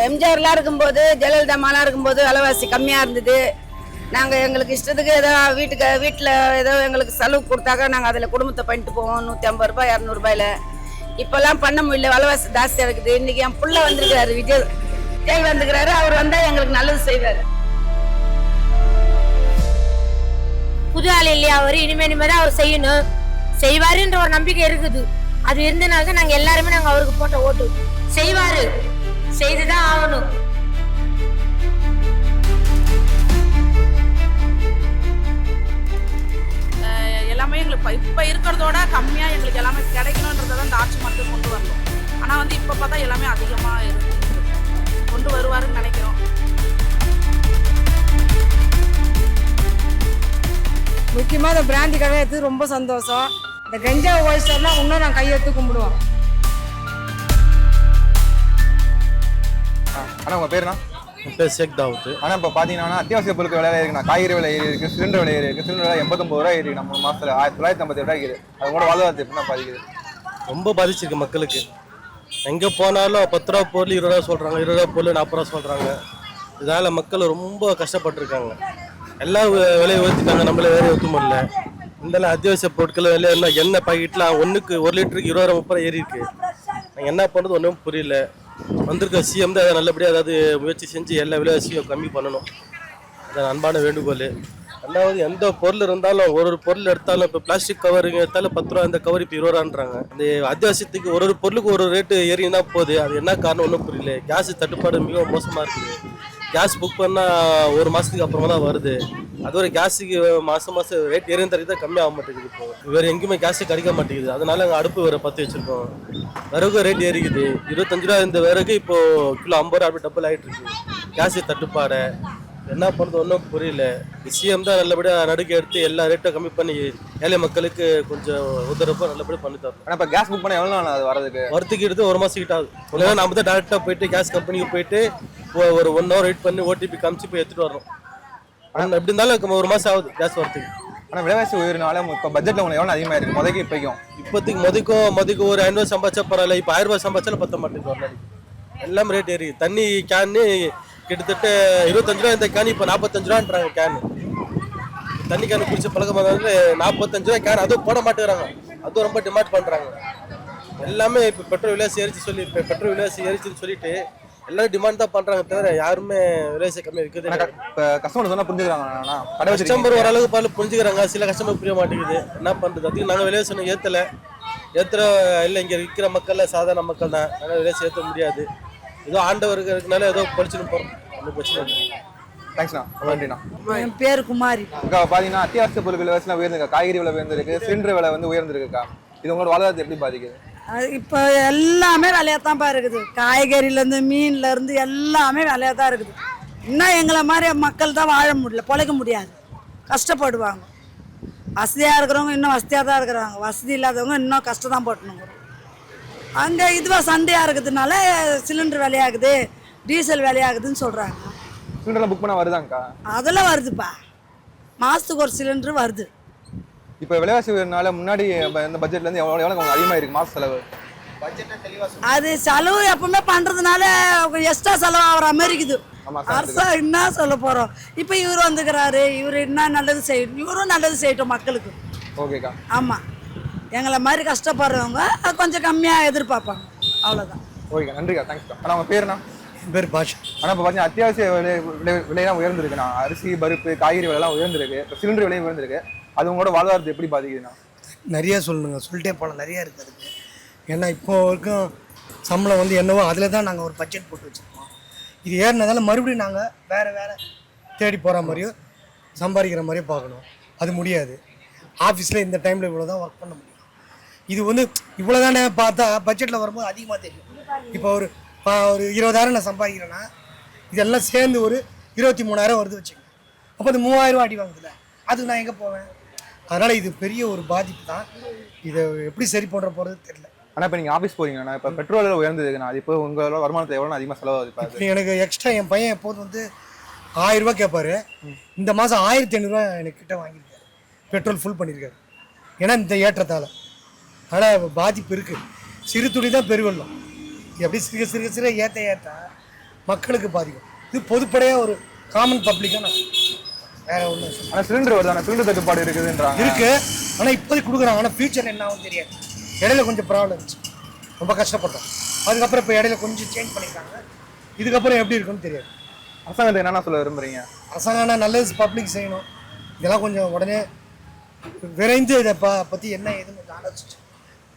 எம்ஜிஆர்லாம் இருக்கும்போது ஜெயலலிதா அம்மாலாம் இருக்கும்போது விலைவாசி கம்மியாக இருந்தது. நாங்கள் எங்களுக்கு இஷ்டத்துக்கு ஏதோ வீட்டில் ஏதோ எங்களுக்கு செலவு கொடுத்தாக்க நாங்கள் அதில் குடும்பத்தை பண்ணிட்டு போவோம். 150 ரூபாய் 200 ரூபாயில். இப்போல்லாம் பண்ண முடியல, விலைவாசி ஜாஸ்தியாக இருக்குது. இன்றைக்கி என் புள்ள வந்திருக்கிறாரு, விஜய் வந்துக்கிறாரு. அவர் வந்தால் எங்களுக்கு நல்லது செய்வார். புது ஆள் இல்லையா அவர், இனிமே தான் அவர் செய்யணும், செய்வாருன்ற ஒரு நம்பிக்கை இருக்குது. அது இருந்தனால தான் நாங்கள் எல்லாருமே அவருக்கு போட்ட ஓட்டு. செய்வாரு, செய்துதான் ஆகணும். எல்லாமே எங்களுக்கு இப்போ இருக்கிறதோட கம்மியாக எங்களுக்கு எல்லாமே கிடைக்கணுன்றதை தான் இந்த ஆட்சி மட்டும் கொண்டு வரணும். ஆனால் இப்போ பார்த்தா எல்லாமே அதிகமாக கொண்டு வருவாருன்னு நினைக்கிறோம். முக்கியமாக இந்த பிராந்தி கடை எடுத்து ரொம்ப சந்தோஷம். இந்த கஞ்சா ஒழிச்சோம்னா இன்னும் நான் கையெடுத்து கும்பிடுவோம். ஆனால் உங்கள் பேருண்ணா? என் பேர் ஷேக் தாவூத். ஆனால் இப்போ பார்த்தீங்கன்னா அத்தியாவசிய பொருட்கள் விலை இருக்குண்ணா. காய்கறி விலை ஏறி இருக்குது, சிலிண்டர் விலை ஏறி இருக்குது. சிலிண்டர் விலை 89 ரூபா ஏறி நம்ம மாதத்தில் 1957 ரூபா இருக்குது. அது கூட வாழ்வாதாரத்தை எப்படின்னா பாதிக்குது? ரொம்ப பாதிச்சிருக்கு மக்களுக்கு. எங்கே போனாலும் 10 ரூபா பொருள் 20 ரூபா சொல்கிறாங்க, 20 ரூபா பொருள் 40 ரூபா சொல்கிறாங்க. இதனால் மக்கள் ரொம்ப கஷ்டப்பட்டுருக்காங்க. எல்லாம் விலையை உயர்த்திட்டாங்க, நம்மள வேலையை ஊற்ற முடியல. இந்த அத்தியாவசிய பொருட்கள் விலை என்ன, எண்ணெய் பாக்கெட்டில் 1 லிட்டருக்கு 20 ரூபா 30 ரூபா ஏறி இருக்குது. நாங்கள் என்ன பண்ணுறது ஒன்றும் புரியல. வந்திருக்க சிஎம் தான் அதை நல்லபடியாக அதாவது முயற்சி செஞ்சு எல்லா விலைவாசியும் கம்மி பண்ணணும். அதான் அன்பான வேண்டுகோள். ரெண்டாவது, எந்த பொருள் இருந்தாலும் ஒரு பொருள் எடுத்தாலும் இப்போ பிளாஸ்டிக் கவருங்க எடுத்தாலும் 10 ரூபா, இந்த கவர் இப்போ 20 ரூபான்றாங்க. இந்த அத்தியாவசியத்துக்கு ஒரு பொருளுக்கு ஒரு ரேட்டு ஏறினா போகுது. அது என்ன காரணம் ஒன்றும் புரியல. கேஸ் தட்டுப்பாடு மிகவும் மோசமாக இருக்குது. கேஸ் புக் பண்ணால் 1 மாதத்துக்கு அப்புறமா தான் வருது. அது ஒரு கேஸுக்கு மாதம் ரேட் ஏறின தரக்கு தான் கம்மியாக மாட்டேங்குது. இப்போ வேறு எங்கேயுமே கேஸு கிடைக்க மாட்டேங்குது. அதனால நாங்கள் அடுப்பு வேறு 10 வச்சுருக்கோம். விறகு ரேட் ஏறிக்குது. 25 ரூபா இந்த விறகு இப்போது கிலோ 50 ரூபா அப்படி டபுள் ஆகிட்டு இருக்கு. கேஸு தட்டுப்பாடை என்ன பண்ணுறது ஒன்றும் புரியல. சிஎம் தான் நல்லபடியாக நடுக்க எடுத்து எல்லா ரேட்டும் கம்மி பண்ணி ஏழை மக்களுக்கு கொஞ்சம் உதவுறப்போ நல்லபடியாக பண்ணி தரணும். ஆனால் இப்போ கேஸ் புக் பண்ண எவ்வளோ நாள் அது வரதுக்கு எடுத்து 1 மாதம் கிட்ட ஆகுது. இல்லைன்னா நம்ம தான் டேரெக்டாக போயிட்டு கேஸ் கம்பெனிக்கு போயிட்டு ஒரு 1 ஹவர் வெயிட் பண்ணி ஓடிபி காமிச்சு போய் எடுத்துகிட்டு வரோம். ஆனால் எப்படி இருந்தாலும் 1 மாதம் ஆகுது கேஸ் வரத்துக்கு. ஆனால் விலைவாசி உயர்னால இப்போ பட்ஜெட்டில் உங்களுக்கு எவ்வளோ அதிகமாக இருக்குது முதக்கு இப்போக்கும்? மொதக்கு ஒரு 500 சம்பாதிச்சா பரவாயில்ல. இப்போ 1000 ரூபாய் சம்பாதிச்சாலும் பத்த மாட்டேங்குது. ஒரு நாளைக்கு எல்லாம் ரேட் ஏறி. தண்ணி கேனு கிட்டத்தட்ட 25 ரூபா இந்த கேன் இப்போ 45 ரூபான்றாங்க. கேனு தண்ணி கேனு குடிச்ச பழக்கமாக 45 ரூபா கேன். அதுவும் போட மாட்டேங்கிறாங்க. அதுவும் ரொம்ப டிமாண்ட் பண்ணுறாங்க. எல்லாமே இப்போ பெட்ரோல் விலைவாசி ஏறிச்சுன்னு சொல்லிட்டு எல்லாரும் டிமாண்ட் தான் பண்ணுறாங்க. தவிர யாருமே விலைவாசி கம்மியாக இருக்குது. இப்போ கஸ்டமர் சொன்னால் புரிஞ்சுக்கிறாங்கண்ணா? கஸ்டமர் ஓரளவுக்கு பார்த்து புரிஞ்சுக்கிறாங்க. சில கஸ்டமர் புரிய மாட்டேங்குது. என்ன பண்ணுறது? அதுக்கு நாங்கள் விலைவாசி ஏற்றுற இல்லை. இங்கே இருக்கிற மக்கள் சாதாரண மக்கள் தான். நாங்கள் விலைவாசி ஏற்ற முடியாது. ஏதோ ஆண்டவருக்கு இருக்கனால ஏதோ படிச்சுன்னு போகிறோம். ஒன்றும் பிரச்சனை இல்லை. தேங்க்ஸ்ண்ணா, நன்றிண்ணா. என் பேர் குமாரி. அக்கா பார்த்தீங்கன்னா அத்தியாவசிய பொருட்கள் விலைவாசிலாம் உயர்ந்திருக்கா. காய்கறி விலை உயர்ந்திருக்கு, சிலிண்டர் விலை உயர்ந்திருக்குக்கா. இது உங்களோட வாழ்வாதாரத்தை எப்படி பாதிக்குது? இப்போ எல்லாமே விலையாத்தான்ப்பா இருக்குது. காய்கறியிலேருந்து மீன்லேருந்து எல்லாமே விலையாக தான் இருக்குது. இன்னும் எங்களை மாதிரி மக்கள் தான் வாழ முடியல, பொழைக்க முடியாது, கஷ்டப்படுவாங்க. வசதியாக இருக்கிறவங்க இன்னும் வசதியாக தான் இருக்கிறாங்க. வசதி இல்லாதவங்க இன்னும் கஷ்டம் தான் போட்டணுங்க. அங்கே இதுவாக சண்டையாக இருக்கிறதுனால சிலிண்டர் விலையாகுது, டீசல் விலையாகுதுன்னு சொல்கிறாங்க. சிலிண்டர்லாம் புக் பண்ணால் வருதாங்க்கா? அதெல்லாம் வருதுப்பா. மாதத்துக்கு ஒரு சிலிண்டர் வருது. இப்போ விலைவாசி உயர்னால முன்னாடி இந்த பட்ஜெட்லேருந்து எவ்வளோ அதிகமாக இருக்குது மாத செலவு? அது செலவு எப்பவுமே பண்ணுறதுனால எக்ஸ்ட்ரா செலவு ஆகிற மாதிரி இருக்குது. அரசாங்கம் என்ன சொல்ல போகிறோம்? இப்போ இவர் வந்துக்கிறாரு, இவர் என்ன நல்லது செய்யணும், இவரும் நல்லது செய்யட்டும் மக்களுக்கு. ஓகேக்கா. ஆமாம், எங்களை மாதிரி கஷ்டப்படுறவங்க கொஞ்சம் கம்மியாக எதிர்பார்ப்பாங்க, அவ்வளோதான். ஓகேக்கா, நன்றிக்கா, தேங்க்ஸ்க்கா. ஆனால் உங்கள் பேருண்ணா? என் பேர் பாஷா. ஆனால் இப்போ பார்த்தீங்கன்னா அத்தியாவசிய விலையெல்லாம் உயர்ந்திருக்குண்ணா. அரிசி, பருப்பு, காய்கறி விலைலாம் உயர்ந்திருக்கு. இப்போ சிலிண்டர் விலையும் உயர்ந்திருக்கு. அது உங்களோட வாழ்வாதாரத்தை எப்படி பாதிக்குதுண்ணா? நிறையா சொல்லணுங்க, சொல்லிட்டே போகலாம், நிறையா இருக்குது அதுக்கு. ஏன்னா இப்போ வரைக்கும் சம்பளம் என்னவோ அதில் தான் நாங்கள் ஒரு பட்ஜெட் போட்டு வச்சுருக்கோம். இது ஏறினதால மறுபடியும் நாங்கள் வேறு தேடி போகிற மாதிரியோ சம்பாதிக்கிற மாதிரியோ பார்க்கணும். அது முடியாது. ஆஃபீஸில் இந்த டைமில் இவ்வளோ தான் ஒர்க் பண்ண முடியும். இது இவ்வளோ தானே பார்த்தா பட்ஜெட்டில் வரும்போது அதிகமாக தெரியும். இப்போ ஒரு 20,000 நான் சம்பாதிக்கிறேன்னா இதெல்லாம் சேர்ந்து ஒரு 23,000 வருது வச்சுக்கோங்க. அப்போ அது 3,000 அடி வாங்குதுல, அதுக்கு நான் எங்கே போவேன்? அதனால் இது பெரிய ஒரு பாதிப்பு தான். இதை எப்படி சரி பண்ணுற போகிறது தெரியல. ஆனால் இப்போ நீங்கள் ஆஃபீஸ் போகிறீங்கண்ணா, இப்போ பெட்ரோல் உயர்ந்ததுக்குண்ணா, அது இப்போ உங்களோட வருமானத்தை எவ்வளோ அதிகமாக செலவாகுது? இப்போ எனக்கு எக்ஸ்ட்ரா என் பையன் எப்போதும் 1000 ரூபா கேட்பாரு. இந்த மாதம் 1500 ரூபா எனக்கு கிட்ட வாங்கியிருக்காரு. பெட்ரோல் ஃபுல் பண்ணியிருக்காரு. ஏன்னா இந்த ஏற்றத்தால். ஆனால் பாதிப்பு இருக்குது. சிறு துளி தான் பெருவெள்ளம். எப்படி சிறுக ஏற்ற மக்களுக்கு பாதிக்கும். இது பொதுப்படையாக ஒரு காமன் பப்ளிக்காக நான் வேற ஒன்று ஆனால் சிலிண்டர் வருது, ஆனால் சிலிண்டர் தட்டுப்பாடு இருக்குதுன்றாங்க. இருக்கு. ஆனால் இப்போதைக்கு கொடுக்குறாங்க. ஆனால் ஃபியூச்சர் என்ன ஆகும் தெரியாது. இடையில கொஞ்சம் ப்ராப்ளம் இருந்துச்சு, ரொம்ப கஷ்டப்பட்டோம். அதுக்கப்புறம் இப்போ இடையில கொஞ்சம் சேஞ்ச் பண்ணியிருக்காங்க. இதுக்கப்புறம் எப்படி இருக்குன்னு தெரியாது. அரசாங்கத்துக்கு என்னென்ன சொல்ல விரும்புறீங்க? அரசாங்கம் நல்லது பப்ளிக் செய்யணும். இதெல்லாம் கொஞ்சம் உடனே விரைந்து இதை பற்றி என்ன ஏதுன்னு கொஞ்சம் ஆலோசிச்சு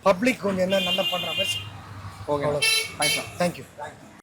பப்ளிக் கொஞ்சம் என்ன நல்லா பண்ணுற மாதிரி. Okay, thanks. தேங்க்யூ.